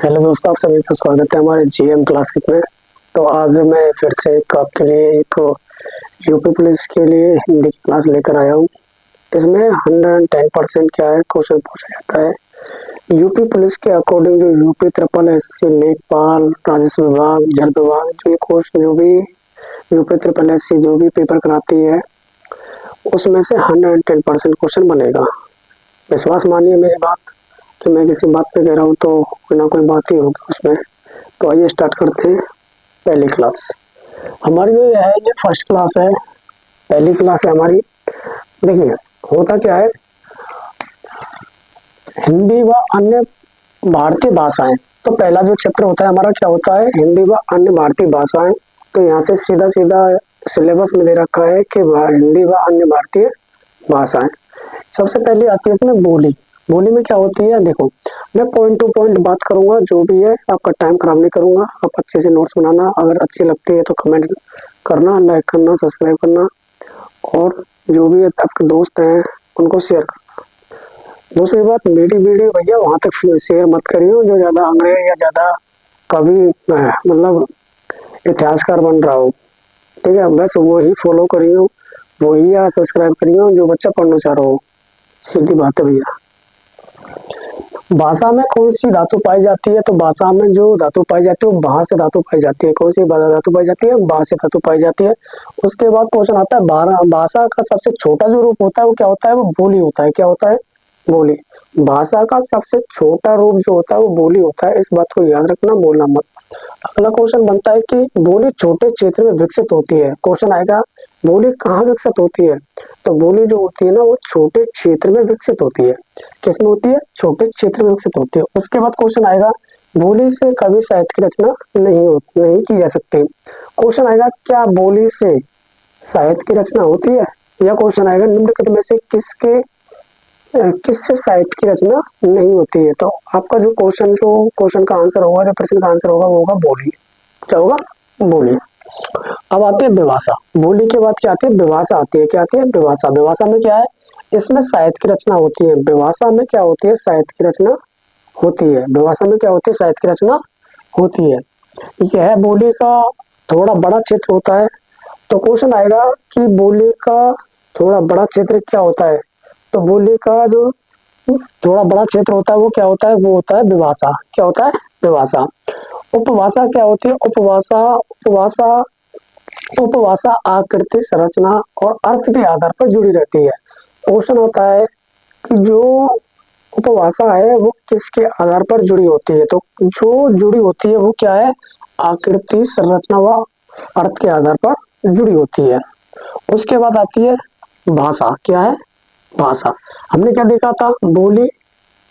Hello दोस्तों, आप सभी का स्वागत है हमारे जीएम क्लासिक में। तो आज मैं फिर से आपके लिए एक यूपी पुलिस के लिए हिंदी की क्लास लेकर आया हूँ। इसमें 110% क्या है क्वेश्चन पूछा जाता है यूपी पुलिस के अकॉर्डिंग। जो यूपी ट्रिपल एससी लेखपाल राजस्व विभाग जल विभाग जो ये कोर्स जो भी यूपी ट्रिपल एससी जो भी पेपर कराती है उसमें से 110% क्वेश्चन बनेगा। विश्वास मानिए मेरी बात कि मैं किसी बात पे कह रहा हूँ तो कोई ना कोई बात ही होगी उसमें। तो आइए स्टार्ट करते हैं। पहली क्लास हमारी जो है ये फर्स्ट क्लास है, पहली क्लास है हमारी। देखिए होता क्या है, हिंदी व अन्य भारतीय भाषाएं। तो पहला जो चैप्टर होता है हमारा क्या होता है, हिंदी व अन्य भारतीय भाषाएं। तो यहाँ से सीधा सीधा सिलेबस में दे रखा है कि हिंदी व अन्य भारतीय भाषाएं। सबसे पहले आती है इसमें बोली। बोली में क्या होती है, देखो मैं पॉइंट टू पॉइंट बात करूंगा, जो भी है आपका टाइम खराब नहीं करूंगा। आप अच्छे से नोट्स बनाना, अगर अच्छी लगती है तो कमेंट करना, लाइक करना, सब्सक्राइब करना, और जो भी आपके दोस्त हैं उनको शेयर करना। दूसरी बात, मेरी वीडियो भैया वहां तक शेयर मत करियो जो ज्यादा अंग्रेज या ज्यादा कवि मतलब इतिहासकार बन रहा हो। ठीक है, बस वही फॉलो करियो, वही या सब्सक्राइब करियो जो बच्चा पढ़ना चाह रहा हो। सीधी बात है भैया। भाषा में कौन सी धातु पाई जाती है, तो भाषा में जो धातु पाई जाती है वो भा से धातु पाई जाती है। कौन सी धातु पाई जाती है, भा से धातु पाई जाती है। उसके बाद क्वेश्चन आता है भाषा का सबसे छोटा जो रूप होता है वो क्या होता है, वो बोली होता है। क्या होता है, बोली। भाषा का सबसे छोटा रूप जो होता है वो बोली होता है, इस बात को याद रखना, बोलना मत। अगला क्वेश्चन बनता है कि बोली छोटे क्षेत्र में विकसित होती है। क्वेश्चन आएगा बोली कहाँ विकसित होती है, तो बोली जो होती है ना वो छोटे क्षेत्र में विकसित होती है। किसमें होती है, छोटे क्षेत्र में विकसित होती है। उसके बाद क्वेश्चन आएगा बोली से कभी साहित्य की रचना नहीं की जा सकती। क्वेश्चन आएगा क्या बोली से साहित्य की रचना होती है, या क्वेश्चन आएगा निम्नलिखित में से किससे साहित्य की रचना नहीं होती है। तो आपका जो क्वेश्चन का आंसर होगा, जो प्रश्न का आंसर होगा वो होगा बोली। क्या होगा, बोली। अब आती है विभाषा। बोली के बाद क्या आती है, विभाषा आती है। क्या आती है, विभाषा। विभाषा में क्या है, इसमें साहित्य की रचना होती है। विभाषा में क्या होती है, साहित्य की रचना होती है। विभाषा में क्या होती है, साहित्य की रचना होती है। यह बोली का थोड़ा बड़ा क्षेत्र होता है। तो क्वेश्चन आएगा कि बोली का थोड़ा बड़ा क्षेत्र क्या होता है, तो बोली का जो थोड़ा बड़ा क्षेत्र होता है वो क्या होता है, वो होता है विभाषा। क्या होता है, विभाषा। उपभाषा क्या होती है, उपभाषा आकृति संरचना और अर्थ के आधार पर जुड़ी रहती है। क्वेश्चन होता है कि जो उपभाषा है वो किसके आधार पर जुड़ी होती है, तो जो जुड़ी होती है वो क्या है, आकृति संरचना व अर्थ के आधार पर जुड़ी होती है। उसके बाद आती है भाषा। क्या है, भाषा। हमने क्या देखा था, बोली,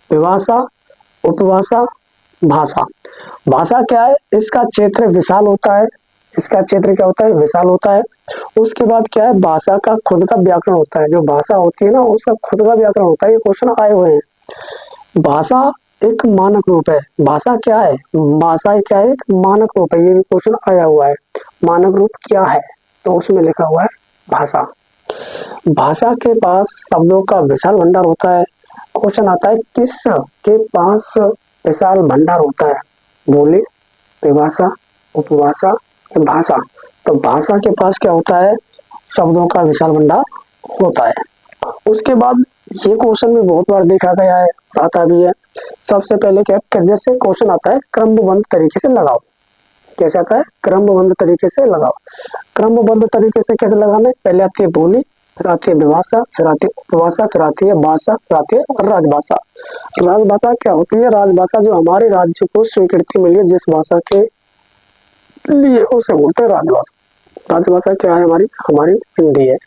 विभाषा, उपभाषा, भाषा। भाषा क्या है, इसका क्षेत्र विशाल होता है। इसका क्षेत्र क्या होता है, विशाल होता है। उसके बाद क्या है, भाषा का खुद का व्याकरण होता है। जो भाषा होती है ना उसका खुद का व्याकरण होता है। ये क्वेश्चन आए हुए हैं। भाषा एक मानक रूप है। भाषा क्या है, भाषा क्या है, एक मानक रूप है। ये क्वेश्चन आया हुआ है, मानक रूप क्या है, तो उसमें लिखा हुआ है भाषा। भाषा के पास शब्दों का विशाल भंडार होता है। क्वेश्चन आता है किस के पास विशाल भंडार होता है, बोली, विभाषा, उपभाषा, भाषा। तो भाषा के पास क्या होता है, शब्दों का विशाल भंडार होता है। उसके बाद ये क्वेश्चन भी बहुत बार देखा गया है, आता भी है। सबसे पहले क्या, जैसे क्वेश्चन आता है क्रमबद्ध तरीके से लगाओ। कैसे आता है, क्रमबद्ध तरीके से लगाओ। क्रमबद्ध तरीके से कैसे लगाना है, पहले आती है बोली, फिर आती है विभाषा, फिर आती है उपभाषा, फिर आती है भाषा, फिर आती है राजभाषा। राजभाषा क्या होती है, राजभाषा जो हमारे राज्य को स्वीकृति मिली है जिस भाषा के लिए उसे बोलते हैं राजभाषा। राजभाषा क्या है, हमारी हमारी हिंदी है।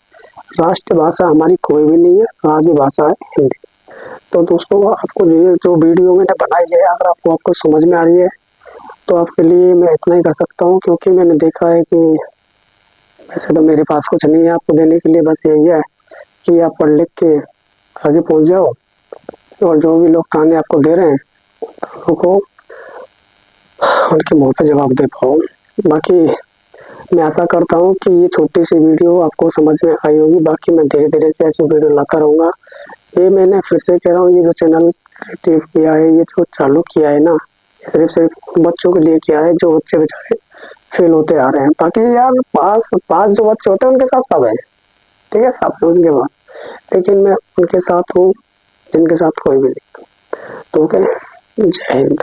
राष्ट्र भाषा हमारी कोई भी नहीं है, राजभाषा है हिंदी। तो दोस्तों आपको ये जो वीडियो मैंने बनाई है, अगर आपको समझ में आ रही है तो आपके लिए मैं इतना ही कर सकता हूँ, क्योंकि मैंने देखा है कि वैसे तो मेरे पास कुछ नहीं है आपको देने के लिए, बस यही है कि आप पढ़ लिख के आगे पहुंच जाओ, और जो भी लोग ताने आपको दे रहे हैं उनको उनके मुंह पे जवाब दे पाओ। बाकी मैं आशा करता हूँ कि ये छोटी सी वीडियो आपको समझ में आई होगी। बाकी मैं धीरे धीरे से ऐसी वीडियो लाता रहूँगा। ये मैंने फिर से कह रहा हूँ, ये जो चैनल क्रिएटिव किया है, ये जो चालू किया है ना, सिर्फ सिर्फ बच्चों के लिए किया है, जो बच्चे बेचारे फेल होते आ रहे हैं। बाकी यार पास पास जो बच्चे होते हैं उनके साथ सब है, ठीक है, सब है उनके बाद, लेकिन मैं उनके साथ हूँ जिनके साथ कोई भी नहीं। तो ओके, जय हिंद।